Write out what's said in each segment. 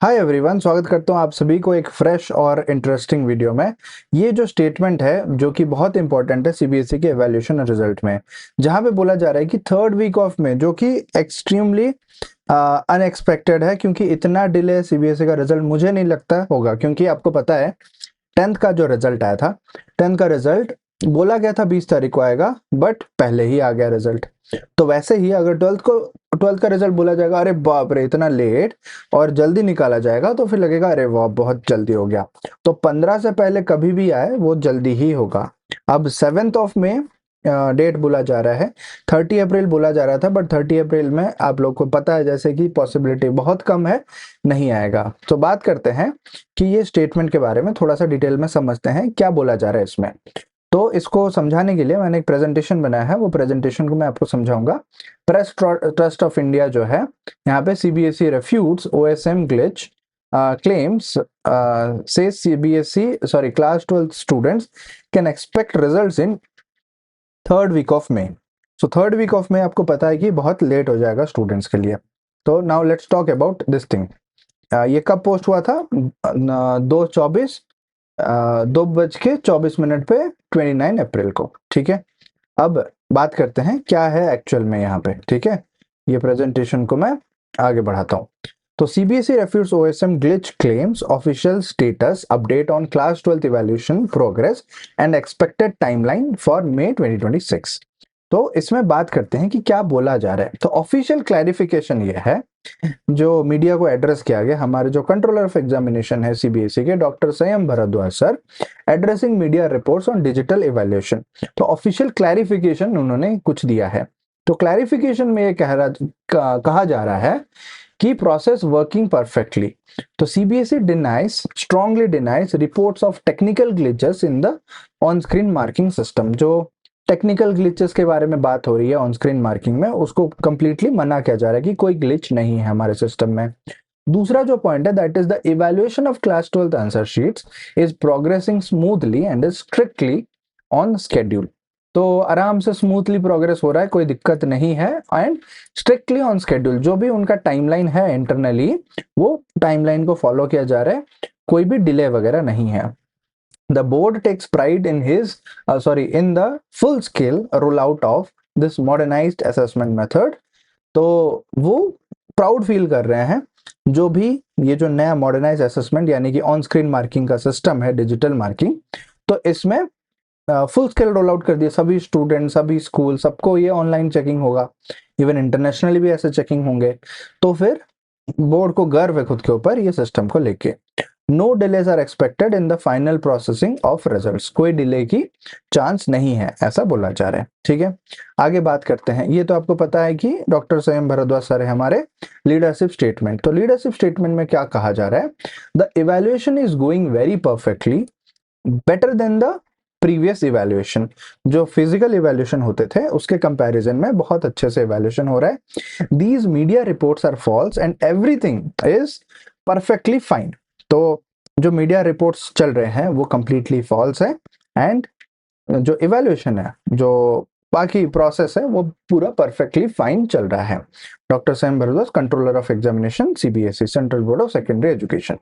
Hi everyone, स्वागत करता हूँ आप सभी को एक फ्रेश और इंटरेस्टिंग वीडियो में। ये जो स्टेटमेंट है जो कि बहुत इंपॉर्टेंट है सीबीएसई के एवैल्यूएशन रिजल्ट में, जहाँ पे बोला जा रहा है कि थर्ड वीक ऑफ में, जो कि एक्सट्रीमली अनएक्सपेक्टेड है क्योंकि इतना डिले सीबीएसई का रिजल्ट मुझे नहीं लगता होगा। क्योंकि आपको पता है 10th का जो रिजल्ट आया था, 10th का रिजल्ट बोला गया था 20 तारीख को आएगा, बट पहले ही आ गया रिजल्ट। तो वैसे ही अगर 12th का रिजल्ट बोला जाएगा, अरे बाप रे इतना लेट और जल्दी निकाला जाएगा, तो फिर लगेगा अरे वाह बहुत जल्दी हो गया। तो 15 से पहले कभी भी आए वो जल्दी ही होगा। अब 7th ऑफ में डेट बोला जा रहा है, 30 अप्रैल बोला जा रहा था, बट 30 अप्रैल में आप लोग को पता है जैसे कि पॉसिबिलिटी बहुत कम है, नहीं आएगा। तो बात करते हैं कि ये स्टेटमेंट के बारे में थोड़ा सा डिटेल में समझते हैं क्या बोला जा रहा है इसमें। तो इसको समझाने के लिए मैंने एक प्रेजेंटेशन बनाया है, वो प्रेजेंटेशन को मैं आपको समझाऊंगा। प्रेस ट्रस्ट ऑफ इंडिया जो है, यहाँ पे CBSE refutes OSM glitch claims says CBSE sorry class 12 students can expect results in third week of में। सो थर्ड वीक ऑफ में आपको पता है कि बहुत लेट हो जाएगा स्टूडेंट्स के लिए। तो now let's talk about this thing. ये कब पोस्ट हुआ था? 2:24 पे 29 अप्रैल को। ठीक है, अब बात करते हैं क्या है एक्चुअल में यहाँ पे। ठीक है, ये प्रेजेंटेशन को मैं आगे बढ़ाता हूँ। तो CBSE refutes OSM glitch claims, official status update on class 12th evaluation progress and expected timeline for May 2026। तो इसमें बात करते हैं कि क्या बोला जा रहा है। तो ऑफिशियल क्लैरिफिकेशन ये है जो मीडिया को एड्रेस किया गया, हमारे जो कंट्रोलर ऑफ एग्जामिनेशन है सीबीएसई के doctor Sanyam Bhardwaj sir, addressing media reports on digital evaluation. तो ऑफिशियल क्लैरिफिकेशन उन्होंने कुछ दिया है। तो क्लैरिफिकेशन में ये कहा जा रहा है कि प्रोसेस वर्किंग परफेक्टली। तो CBSE strongly denies reports of technical glitches in the on screen marking system. जो टेक्निकल ग्लिचेस के बारे में बात हो रही है ऑन स्क्रीन मार्किंग में, उसको कंप्लीटली मना किया जा रहा है कि कोई ग्लिच नहीं है हमारे सिस्टम में। दूसरा जो पॉइंट है, that is the evaluation of class 12 answer sheets is progressing smoothly and is strictly on schedule. तो आराम से स्मूथली प्रोग्रेस हो रहा है, कोई दिक्कत नहीं है, एंड स्ट्रिक्टली ऑन स्केड्यूल। जो भी उनका टाइमलाइन है इंटरनली, वो टाइमलाइन को फॉलो किया जा रहा है, कोई भी डिले वगैरह नहीं है। The board takes pride in the full scale rollout of this modernized assessment method। तो वो प्राउड फील कर रहे हैं जो भी ये जो नया मॉडर्नाइज असेसमेंट यानी कि ऑन स्क्रीन मार्किंग का सिस्टम है, डिजिटल मार्किंग, तो इसमें फुल स्केल रोल आउट कर दिया। सभी स्टूडेंट, सभी स्कूल, सबको ये ऑनलाइन चेकिंग होगा, इवन इंटरनेशनली भी ऐसे चेकिंग होंगे। तो फिर बोर्ड को गर्व है खुद के ऊपर ये सिस्टम को लेके। No delays are expected in the final processing of results. कोई डिले की चांस नहीं है, ऐसा बोला जा रहा है। ठीक है, आगे बात करते हैं। ये तो आपको पता है कि डॉक्टर संयम भारद्वाज सर है हमारे। लीडरशिप स्टेटमेंट, तो लीडरशिप स्टेटमेंट में क्या कहा जा रहा है? The evaluation is going very perfectly, better than the previous evaluation. जो फिजिकल इवैल्यूएशन होते थे उसके कंपैरिजन में बहुत अच्छे से इवैल्यूएशन हो रहा है। These media reports are false and everything is perfectly fine. तो जो मीडिया रिपोर्ट्स चल रहे हैं वो कंप्लीटली फॉल्स है, एंड जो इवैल्यूएशन है, जो बाकी प्रोसेस है, वो पूरा परफेक्टली फाइन चल रहा है। Doctor Sanyam Bhardwaj, controller of examination CBSE, central board of secondary education.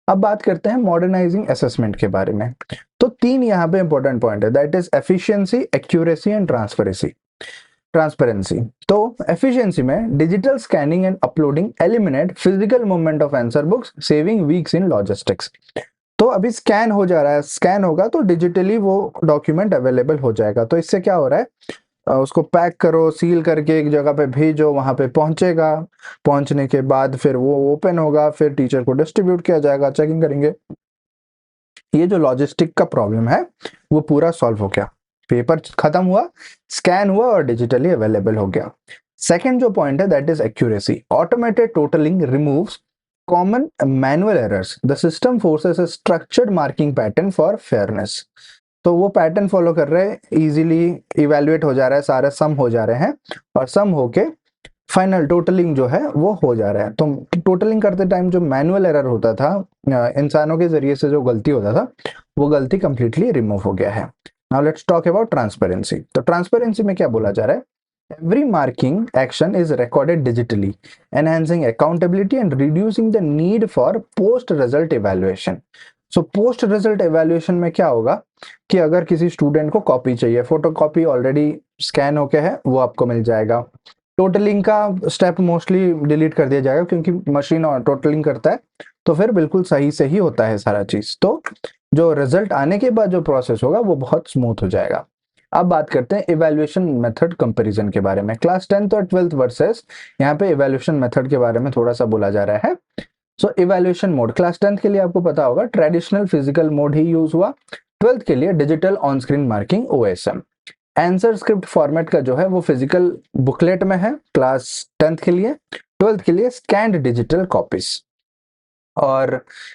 अब बात करते हैं मॉडर्नाइजिंग असेसमेंट के बारे में। तो 3 यहाँ पे इंपॉर्टेंट पॉइंट है, that is efficiency, accuracy and transparency. तो एफिशिएंसी में digital scanning and uploading eliminate physical movement of answer books, saving weeks in logistics. तो अभी स्कैन हो जा रहा है, स्कैन होगा तो डिजिटली वो डॉक्यूमेंट अवेलेबल हो जाएगा। तो इससे क्या हो रहा है, उसको पैक करो, सील करके एक जगह पे भेजो, वहां पे पहुंचेगा, पहुंचने के बाद फिर वो ओपन होगा, फिर टीचर को डिस्ट्रीब्यूट किया जाएगा, चेकिंग करेंगे। ये जो लॉजिस्टिक का प्रॉब्लम है वो पूरा सॉल्व हो गया। पेपर खत्म हुआ, स्कैन हुआ और डिजिटली अवेलेबल हो गया। सेकंड जो पॉइंट है, that is accuracy. Automated totalling removes common manual errors. The system forces a structured marking pattern for fairness. तो वो पैटर्न फॉलो कर रहे हैं, इजीली इवेल्युएट हो जा रहा है, सारे सम हो जा रहे हैं, और सम होके फाइनल टोटलिंग जो है वो हो जा रहा है। तो टोटलिंग करते टाइम जो मैनुअल एरर होता था, इंसानों के जरिए से जो गलती होता था, वो गलती कंप्लीटली रिमूव हो गया है। Now let's talk about transparency. तो ट्रांसपेरेंसी में क्या बोला जा रहा है? Every marking action is recorded digitally, enhancing accountability and reducing the need for post result evaluation. So post result evaluation में क्या होगा कि अगर किसी स्टूडेंट को कॉपी चाहिए, फोटो कॉपी ऑलरेडी स्कैन होके है, वो आपको मिल जाएगा। टोटलिंग का स्टेप मोस्टली डिलीट कर दिया जाएगा क्योंकि मशीन टोटलिंग करता है, तो फिर बिल्कुल सही से ही होता है सारा चीज। तो जो रिजल्ट आने के बाद जो प्रोसेस होगा वो बहुत स्मूथ हो जाएगा। अब बात करते हैं इवैल्यूएशन मेथड कंपैरिजन के बारे में। क्लास 10th और 12th वर्सेस यहाँ पे इवैल्यूएशन मेथड के बारे में थोड़ा सा बोला जा रहा है। सो इवैल्यूएशन मोड क्लास 10th के लिए आपको पता होगा ट्रेडिशनल फिजिकल मोड ही यूज हुआ, 12th के लिए digital on screen marking OSM। Answer script format का जो है वो फिजिकल बुकलेट में है क्लास 10th के लिए, 12th के लिए स्कैन्ड डिजिटल कॉपीज। और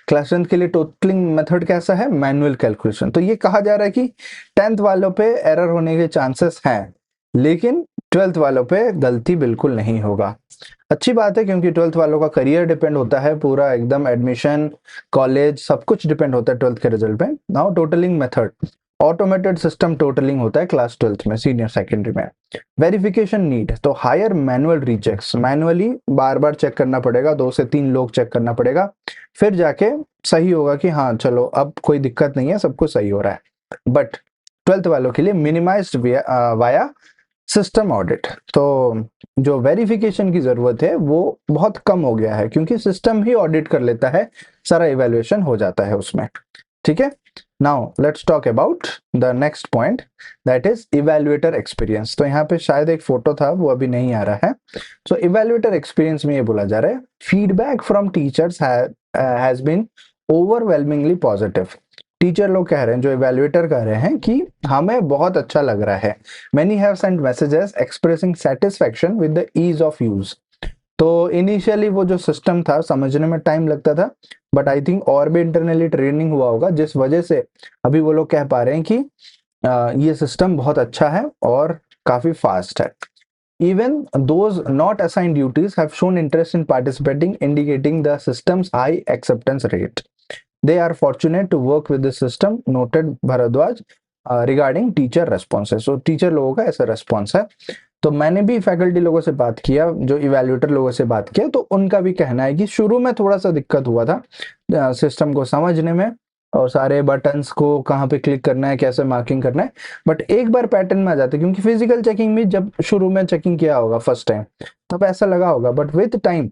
क्लास 10th के लिए टोटलिंग मेथड कैसा है, मैनुअल कैलकुलेशन। तो ये कहा जा रहा है कि 10th वालों पे एरर होने के चांसेस हैं, लेकिन 12th वालों पे गलती बिल्कुल नहीं होगा। अच्छी बात है क्योंकि 12th वालों का करियर डिपेंड होता है, पूरा एकदम एडमिशन, कॉलेज सब कुछ डिपेंड होता है 12th के रिजल्ट पे। Now totalling method, automated system totalling होता है क्लास 12th में, सीनियर सेकेंडरी में। वेरिफिकेशन नीड, तो हायर मैनुअल रीचेक्स, मैनुअली बार बार चेक करना पड़ेगा, 2 से 3 लोग चेक करना पड़ेगा, फिर जाके सही होगा कि हाँ चलो अब कोई दिक्कत नहीं है, सब कुछ सही हो रहा है। बट 12th वालों के लिए मिनिमाइज्ड वाया सिस्टम ऑडिट, तो जो वेरिफिकेशन की जरूरत है वो बहुत कम हो गया है क्योंकि सिस्टम ही ऑडिट कर लेता है, सारा इवैल्यूएशन हो जाता है उसमें। ठीक है, now let's talk about the next point, that is evaluator experience. तो यहाँ पे शायद एक फोटो था, वो अभी नहीं आ रहा है। सो इवैल्यूएटर एक्सपीरियंस में ये बोला जा रहा है, feedback from teachers has been overwhelmingly positive. Teacher लोग कह रहे हैं, जो इवैल्यूएटर कह रहे हैं कि हमें बहुत अच्छा लग रहा है। Many have sent messages expressing satisfaction with the ease of use। तो इनिशियली वो जो सिस्टम था समझने में टाइम लगता था, बट आई थिंक और भी इंटरनली ट्रेनिंग हुआ होगा जिस वजह से अभी वो लोग कह पा रहे हैं कि ये सिस्टम बहुत अच्छा है और काफी फास्ट है। Even those not assigned duties have shown interest in participating, indicating the system's high acceptance rate. They are fortunate to work with the system, noted Bharadwaj regarding teacher responses. तो teacher लोगों का ऐसा response है। तो मैंने भी faculty लोगों से बात किया, जो इवैल्यूएटर लोगों से बात किया, तो उनका भी कहना है कि शुरू में थोड़ा सा दिक्कत हुआ था सिस्टम को समझने में और सारे बटन्स को कहाँ पे क्लिक करना है, कैसे मार्किंग करना है, बट एक बार पैटर्न में आ जाते, क्योंकि फिजिकल चेकिंग में जब शुरू में चेकिंग किया होगा फर्स्ट टाइम तब ऐसा लगा होगा, बट विद टाइम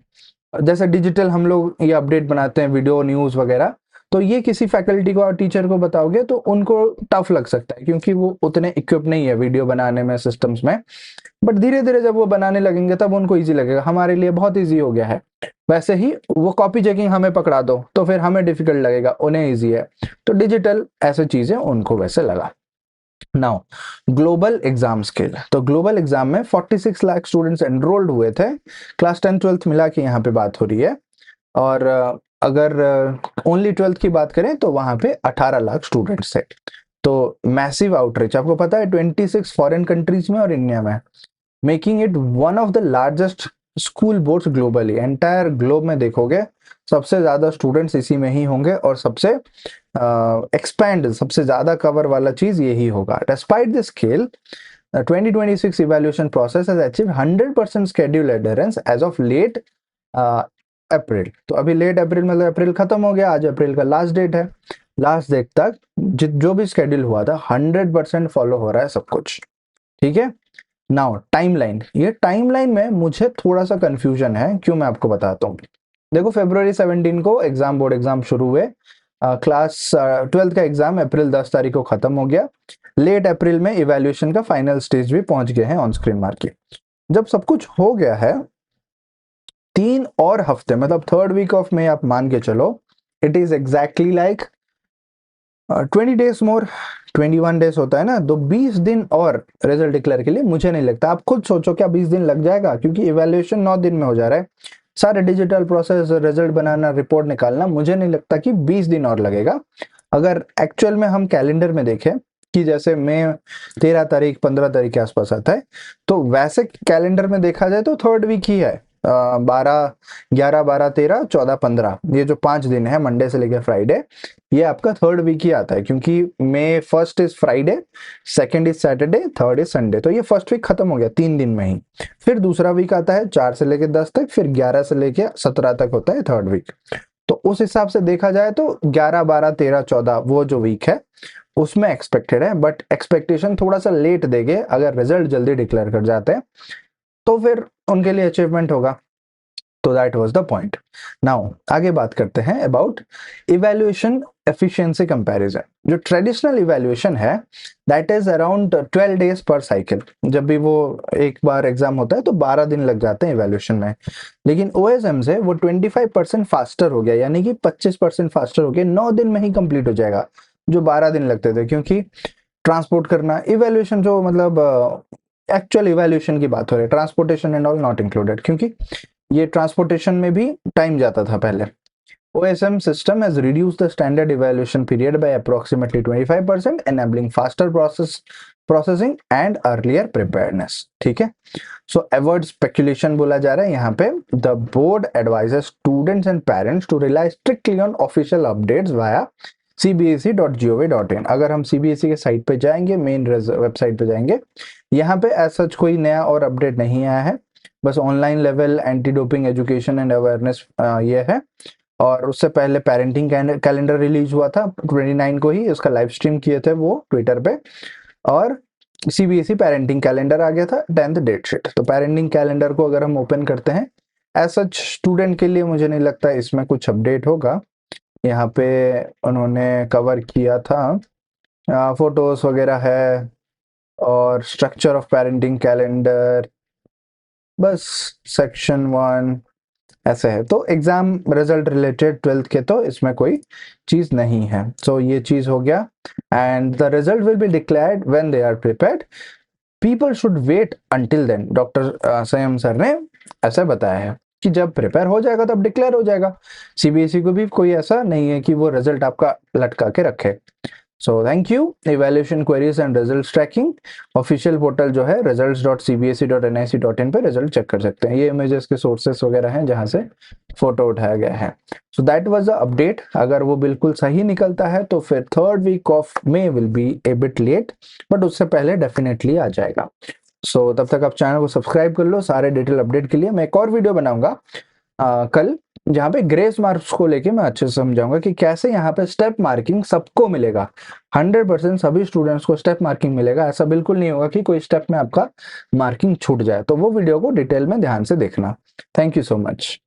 जैसे डिजिटल हम लोग ये अपडेट बनाते हैं वीडियो न्यूज वगैरह, तो ये किसी फैकल्टी को और टीचर को बताओगे तो उनको टफ लग सकता है क्योंकि वो उतने इक्विप नहीं है वीडियो बनाने में, सिस्टम्स में। बट धीरे धीरे जब वो बनाने लगेंगे तब उनको इजी लगेगा, हमारे लिए बहुत इजी हो गया है। वैसे ही वो कॉपी चेकिंग हमें पकड़ा दो तो फिर हमें डिफिकल्ट लगेगा, उन्हें इजी है। तो डिजिटल ऐसे चीजें उनको वैसे लगा। नाउ ग्लोबल एग्जाम स्केल, तो ग्लोबल एग्जाम में 46 लाख स्टूडेंट्स एनरोल्ड हुए थे, क्लास 10 12th मिला के यहाँ पे बात हो रही है। और अगर ओनली 12th की बात करें तो वहां पे 18 लाख स्टूडेंट्स थे। तो मैसिव आउटरीच, आपको पता है 26 फॉरेन कंट्रीज में और इंडिया में, making it one of the largest school boards globally. Entire globe में देखोगे सबसे ज्यादा स्टूडेंट्स इसी में ही होंगे और सबसे एक्सपैंड सबसे ज्यादा कवर वाला चीज यही होगा। Despite the scale, 2026 evaluation process has achieved 100% schedule adherence as of late अप्रैल। तो अभी लेट अप्रैल मतलब अप्रैल खत्म हो गया, आज अप्रैल का लास्ट डेट है। लास्ट डेट तक जो भी स्केड्यूल हुआ था 100% फॉलो हो रहा है सब कुछ। ठीक है, नाउ टाइमलाइन, ये टाइमलाइन में मुझे थोड़ा सा कंफ्यूजन है, क्यों मैं आपको बताता हूँ। देखो फरवरी 17 को एग्जाम, बोर्ड एग्जाम शुरू हुए, क्लास 12th का एग्जाम अप्रैल 10 तारीख को खत्म हो गया। लेट अप्रैल में इवैल्यूएशन का फाइनल स्टेज भी पहुंच गए हैं ऑन स्क्रीन मार्किंग। जब सब कुछ हो गया है 3 और हफ्ते, मतलब 3rd वीक ऑफ में आप मान के चलो, it is exactly like 20 days more, 21 days होता है ना, तो 20 दिन और रिजल्ट डिक्लेयर के लिए। मुझे नहीं लगता, आप खुद सोचो क्या 20 दिन लग जाएगा, क्योंकि इवैल्यूएशन 9 दिन में हो जा रहा है, सारे डिजिटल प्रोसेस, रिजल्ट बनाना, रिपोर्ट निकालना, मुझे नहीं लगता कि 20 दिन और लगेगा। अगर एक्चुअल में हम कैलेंडर में देखें कि जैसे मई 13 तारीख 15 तारीख के आसपास आता है, तो वैसे कैलेंडर में देखा जाए तो 3rd वीक ही है, 12 11 12 13 14 15 ये जो 5 दिन है मंडे से लेकर फ्राइडे, ये आपका थर्ड वीक ही आता है, क्योंकि May first is Friday, second is Saturday, third is Sunday, तो ये फर्स्ट वीक खत्म हो गया 3 दिन में ही। फिर दूसरा वीक आता है 4 से लेकर 10 तक, फिर 11 से लेकर 17 तक होता है थर्ड वीक। तो उस हिसाब से देखा जाए तो 11 12 13 14 वो जो वीक है उसमें एक्सपेक्टेड है, बट एक्सपेक्टेशन थोड़ा सा लेट देंगे, अगर रिजल्ट जल्दी डिक्लेयर कर जाते हैं तो फिर उनके लिए अचीवमेंट होगा। तो that was the point. Now आगे बात करते हैं अबाउट इवैल्यूएशन एफिशिएंसी कंपैरिजन। जो ट्रेडिशनल इवैल्यूएशन है दैट इज अराउंड 12 डेज पर साइकिल। जब भी वो एक बार एग्जाम होता है तो 12 दिन लग जाते हैं इवैल्यूएशन में, लेकिन ओएसएम से वो 25% फास्टर हो गया, यानी कि 25% फास्टर हो गया, 9 दिन में ही कंप्लीट हो जाएगा जो 12 दिन लगते थे। क्योंकि ट्रांसपोर्ट करना, इवैल्यूएशन जो मतलब एक्चुअल इवैल्यूएशन की बात हो रही है, transportation and all not included, क्योंकि ये ट्रांसपोर्टेशन में भी टाइम जाता था पहले। OSM system has reduced the standard evaluation period by approximately 25%, enabling faster processing and earlier preparedness. ठीक है, so avoid speculation बोला जा रहा है यहाँ पे। The board advises students and parents to rely strictly on official updates via cbse.gov.in। अगर हम CBSE के साइट पे जाएंगे, मेन वेबसाइट पे जाएंगे, यहाँ पे ऐसा कोई नया और अपडेट नहीं आया है, बस online level anti doping education and awareness ये है। और उससे पहले पेरेंटिंग कैलेंडर रिलीज हुआ था 29 को ही, उसका लाइव स्ट्रीम किए थे वो ट्विटर पे। और CBSE पेरेंटिंग कैलेंडर आ गया था 10th डेट शीट। तो पेरेंटिंग कैलेंडर को अगर हम ओपन करते हैं, एज सच स्टूडेंट के लिए मुझे नहीं लगता इसमें कुछ अपडेट होगा। यहाँ पे उन्होंने कवर किया था फोटोज वगैरह है और स्ट्रक्चर ऑफ पेरेंटिंग कैलेंडर, बस सेक्शन 1 ऐसे है। तो एग्जाम रिजल्ट रिलेटेड 12th के तो इसमें कोई चीज नहीं है। सो ये चीज हो गया, and the result will be declared when they are prepared, people should wait until then. Doctor Sanyam sir ने ऐसा बताया है कि जब प्रिपेयर हो जाएगा तब डिक्लेयर हो जाएगा। CBSE को भी कोई ऐसा नहीं है कि वो रिजल्ट आपका लटका के रखे। So thank you. Evaluation queries and results tracking official portal जो है results.cbse.nic.in पे रिजल्ट चेक कर सकते हैं। ये इमेजेस के सोर्सेस वगैरह हैं जहां से फोटो उठाया गया है। So that was the update. अगर वो बिल्कुल सही निकलता है तो फिर third week of May will be a bit late, but उससे पहले डेफिनेटली आ जाएगा। सो तब तक आप चैनल को सब्सक्राइब कर लो सारे डिटेल अपडेट के लिए। मैं एक और वीडियो बनाऊंगा कल, जहाँ पे ग्रेस मार्क्स को लेके मैं अच्छे से समझाऊंगा कि कैसे यहाँ पे स्टेप मार्किंग सबको मिलेगा। 100% सभी स्टूडेंट्स को स्टेप मार्किंग मिलेगा। ऐसा बिल्कुल नहीं होगा कि कोई स्टेप में आपका मार्किंग छूट जाए। तो वो वीडियो को डिटेल में ध्यान से देखना। Thank you so much.